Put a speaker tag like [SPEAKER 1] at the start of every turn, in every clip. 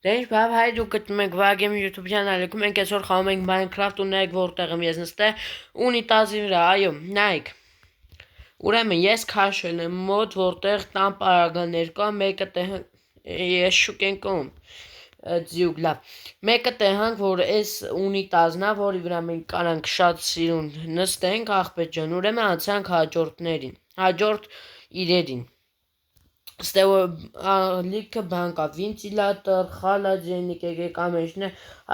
[SPEAKER 1] Դե ինչ բավ հայ դու գտնում եք Վագեմ YouTube չանալիքում ենք այսօր խաղում ենք Minecraft ու նայեք որտեղ եմ ես նստել ունիտազի վրա, այո, նայեք։ Ուրեմն ես քաշել եմ մոդ որտեղ տան պարագաներ կա, մեկը ես շուկեն կում ձյուգ լավ։ Մեկը տեղանք որ այս ունիտազն է, որի վրա մենք կարանք շատ սիրուն նստենք աղբետ ջան, ուրեմն անցանք հաջորդներին, հաջորդ իրերին։ Ստեղ լիքը բան կա, վինտիլատոր, խալաջենիկ, եկեք ամենջն է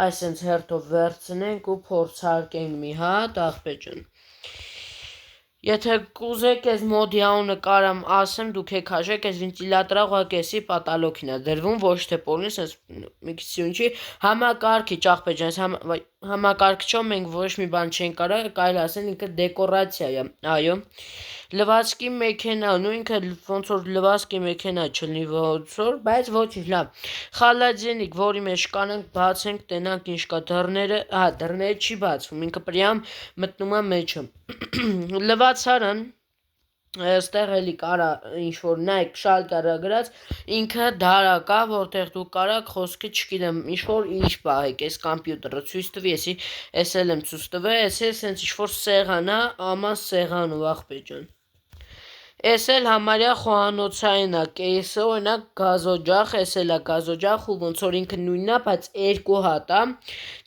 [SPEAKER 1] այսենց հերթով վերցնենք ու փորձարկենք մի հատ, աղբետ ջան։ Եթե կուզեք այս մոդի անունը կարամ ասեմ, դուք եք հաշեք, այս վինտիլատորը ուղղակի պատալոքին է դրվում, ոչ թե պոլնից, մի քիչ սյուն չի, համակարգիչ աղբետ ջան, համակարգչով մենք ոչ մի բան չենք կարող, կարելի ասել ինքը դեկորացիա է, այո։ Լվացքի մեքենա, նույնքը ոնց որ լվացքի մեքենա չլինի ոնց որ, բայց ոչինչ, լավ։ Խալաջենիկ, որի մեջ կանանք բացենք, տենանք ինչ կա դռները, դռները չի բացվում, ինքը պրյամ մտնում է մեջը։ Լվացարան ստեղ էլի կարա ինչ-որ նայք շալկարա գրած, ինքը դարակա, որտեղ դու կարաք խոսքը չգիտեմ, ինչ-որ ինչ պահեք, այս կամպյուտերը ցույց տվի, եսի ես էլ եմ ցույց տվել, եսի սենց ինչ-որ սեղան է, աման սեղանով աղբետ ջան։ Ես էլ համարյա խոհանոցային է, կեյսը օրինակ գազօջախ, ես էլ է գազօջախ ու ոնց որ ինքը նույնն է, բայց երկու հատ է,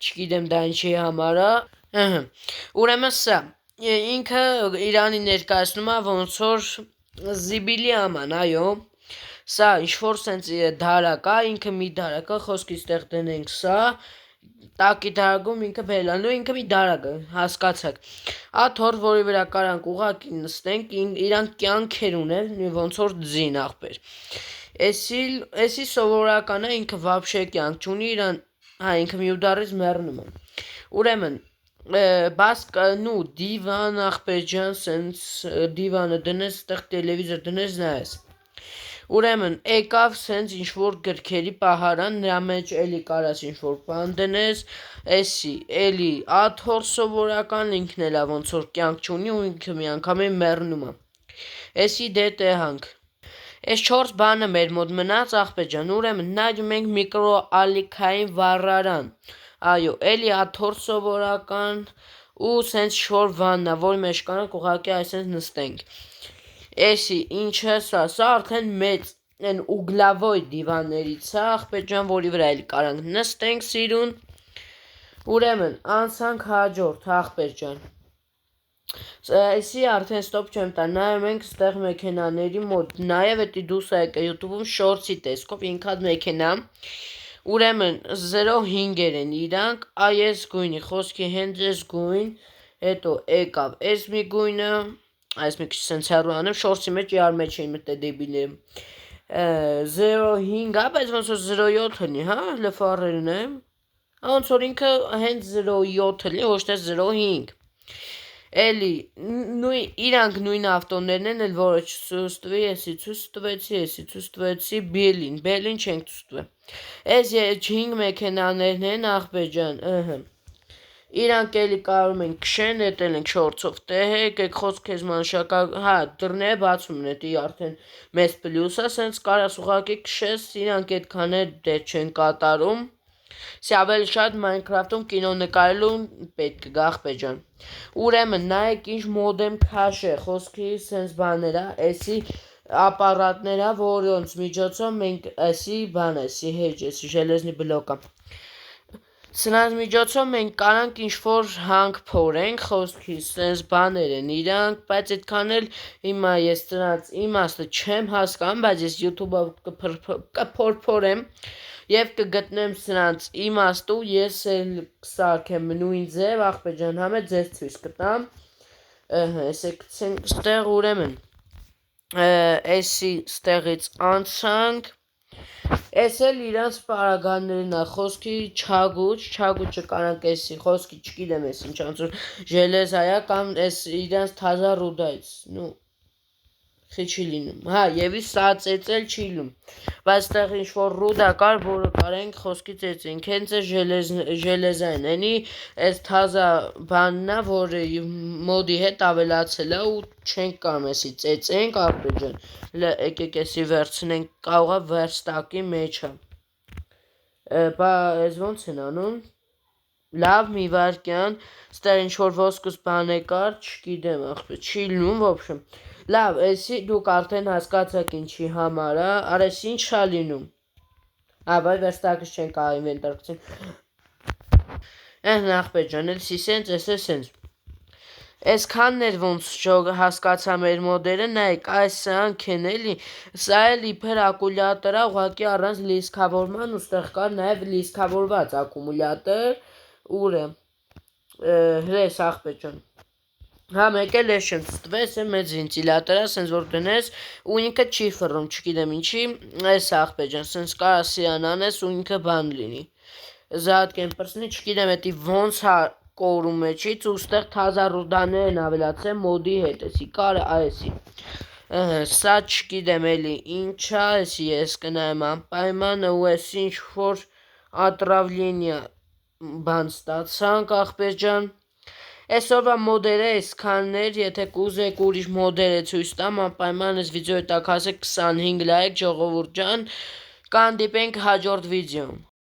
[SPEAKER 1] չգիտեմ դա ինչի համար է, ուրեմն սա ինքը իրանի ներկայացնում է ոնց որ զիբիլի աման, այո, սա ինչ-որ սենց դարակ է, ինքը մի դարակ է, խոսքի ստեղ դնենք սա, տակի դարագում ինքը բելանու, ինքը մի դարակ է, հասկացակ։ Աթոր, որի վրա կարանք ուղակի նստենք, իրանք կյանքեր ուներ, ոնց որ ձին աղբեր։ Էսի սովորական է, ինքը վաբշե կյանք չունի, ինքը մի ուդարից մեռնում է։ Ուրեմն բաս նու դիվան աղբեր ջան, սենց դիվանը դնես, ստեղ տելևիզոր դնես նայես։ Ուրեմն եկավ սենց ինչ-որ գրքերի պահարան, նրա մեջ էլի կարաս ինչ-որ բան դնես, էսի էլի աթոր սովորական ինքն էլա ոնց որ կյանք չունի ու ինքը մի անգամ է մեռնում է։ Էսի դե տեղանք։ Այս 4 բանը մեր մոտ մնաց աղբետ ջան, ուրեմն նայում ենք միկրոալիքային վառարան։ Այո, էլի աթոր սովորական ու սենց շոր վաննա, որի մեջ կանանք ուղղակի այսպես նստենք։ Էսի ինչը սա արդեն մեծ են ուգլավոյ դիվաններից է, աղբետ ջան, որի վրա էլի կարանք նստենք սիրուն։ Ուրեմն անցանք հաջորդ աղբետ ջան։ Էսի արդեն ստոպ չեմ տա, նայում ենք ստեղ մեքենաների մոտ, նաև էտի դուս է եկա YouTube-ում շորցի տեսքով, ինքան մեքենա։ Ուրեմն 05-եր են իրանք, այս գույնի, խոսքի հենց այս գույն, հետո եկավ այս մի գույնը, այս մի քիչ սենց հեռու անեմ, շորցի մեջ իրար մեջ էին մտել դեբիլները։ 05-ա, բայց ոնց որ 07 լինի, հա, լֆարերն է։ Ոնց որ ինքը հենց 07 լինի, ոչ թե 05։ Էլի իրանք նույն ավտոներն են, էլ որը չցույց տվի, եսի ցույց տվեցի, բելին չենք ցույց տվել։ Այս 5 մեքենաներն են աղբետ ջան, Իրանք էլի կարում են քշեն, էտել ենք շորցով տեղը, եկեք խոսք քեզ մանշակա, դռները բացում են, էտի արդեն մեծ պլյուս է, սենց կարաս ուղղակի քշես, իրանք այդքան էլ դեր չեն կատարում։ Ավելի շատ Minecraft-ում կինո նկարելու պետք է աղբետ ջան։ Ուրեմն նայեք ինչ մոդեմ քաշ է, խոսքի սենց բաներ է, էսի ապարատներ է, որոնց միջոցով մենք էսի բան էսի հեջ, էսի ժելեզնի բլոկը։ Սրանց միջոցով մենք կարանք ինչ-որ հանք փորենք, խոսքի սենց բաներ են իրանք, բայց այդքան էլ հիմա ես սրանց իմաստը չեմ հասկանում, բայց ես YouTube-ով կփորփորեմ և կգտնեմ սրանց իմաստը ու ես էլ կսարքեմ նույն ձև, աղբետ ջան, համե ձեզ ցույց կտամ, եսեք ստեղ ուրեմն, էսի ստեղից անցանք, Ես էլ իրանց պարագաններն է, խոսքի չագուճը կանանք էսի, խոսքի չգիտեմ ես ինչ անցոր ժելեզա է, կամ ես իրանց թազա ռուդայից, չի լինում, և սա ծեծել չի լինում, բայց տեղ ինչ-որ ռուդա կար, որը կարենք խոսքի ծեծենք, հենց է ժելեզային, ենի ես թազա բանն է, որը մոդի հետ ավելացել է ու չենք կարում եսի ծեծենք, աղբետ ջան, եկեք եսի վերցնենք, կարողա վերստակի մեջը, Բա ես ոնց են անում։ Լավ մի վարքյան, ստեղ ինչ-որ ոսկուս բան է կար, չգիտեմ ախպեր, չի լինում, в общем։ Լավ, էսի դուք արդեն հասկացաք ինչի համար է, արես ինչա լինում։ Վայ վերստակս չեն կարող ինվենտարկցին։ Ախպեր ջան, էլսի սենց, էս սենց։ Այսքանն էր ոնց հասկացա մեր մոդելը, նայեք, այս սրանք են էլի, սա էլ իբր ակումուլյատոր է, ուղղակի առանց լիցքավորման, ու ստեղ կար նաև լիցքավորված ակումուլյատոր, ուր է, հրես ախպեր ջան։ Հա մեկ էլ ես չեմ ստվես է մեծ վենտիլատոր է, սենց որ դնես, ու ինքը չի ֆռում, չգիտեմ ինչի, այս ախպեր ջան, սենց կարա սիրան անես ու ինքը բան լինի։ Զատկեն պրսնի, չգիտեմ էտի ոնց հա կորում մեջից ու ստեղ թազա ռուդաներ են ավելացել մոդի հետ, էսի կարը այսի։ Սա չգիտեմ էլի ինչա, էսի ես կնայեմ անպայմանը ու էս ինչ որ ատրավլենիա բան ստացանք ախպեր ջան։ Այսօրվա մոդելը այսքանն էր, եթե կուզեք ուրիշ մոդել է ցույց տամ, անպայման այս վիդեոյի տակ հասեք 25 լայք ժողովուրդ ջան, կհանդիպենք հաջորդ վիդեոում։